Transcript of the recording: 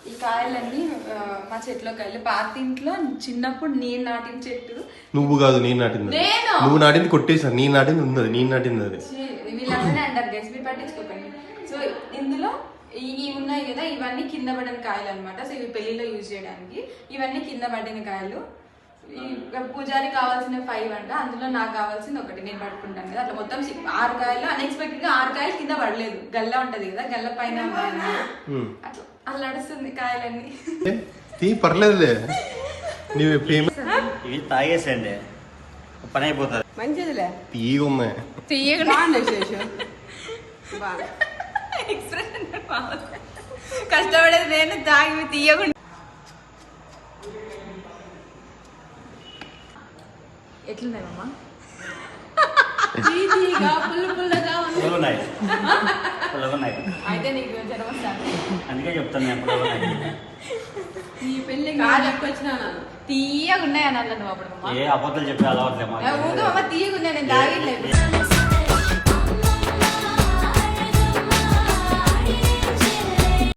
ఈ కాయలన్నీ మా చెట్లో కాయలు. పాత ఇంట్లో చిన్నప్పుడు నేను నాటిన చెట్టు. నువ్వు కాదు, నేను నాటింది. నువ్వు నాటింది కొట్టేసాను, నేను నాటింది ఉన్నది, నేను నాటింది అది. వీళ్ళందరూ అంటారు గెస్, మీరు పట్టించుకోకండి. సో ఇందులో ఇవి ఉన్నాయి కదా, ఇవన్నీ కింద పడిన కాయలు అనమాట. సో ఇవి పెళ్లిలో యూజ్ చేయడానికి. ఇవన్నీ కింద పడిన కాయలు. పూజారి కావాల్సిన 5 అంట, అందులో నాకు కావాల్సింది 1. నేను పట్టుకుంటాను కదా, అట్లా మొత్తం 6 కాయలు. అన్ఎక్స్పెక్టెడ్ గా 6 కాయలు కింద పడలేదు. గల్ల ఉంటది కదా, గల్ల పైన అట్లా అలా నడుస్తుంది కాయలన్నీ. పర్లేదులే, నీవు ఇవి తాగేసండి, పని అయిపోతుంది. మంచిదిలే, తీయగా ఉన్నాయి. ఎక్స్ప్రెషన్ కష్టపడేది నేను, తాగి తీయకుండా. ఎట్లున్నాయమ్మా? పుల్లగున్నాయి. అయితే నీకు జ్వరం వస్తాను, అందుకే చెప్తాను నేను పుల్లగున్నాయి. ఈ పెళ్లి వచ్చినా తీయగా ఉన్నాయి అని అన్నాను అప్పుడు. ఏ అబద్ధాలు చెప్పే అలవాట్లేమా? తీయగా ఉన్నాయి, నేను తాగిలేదు.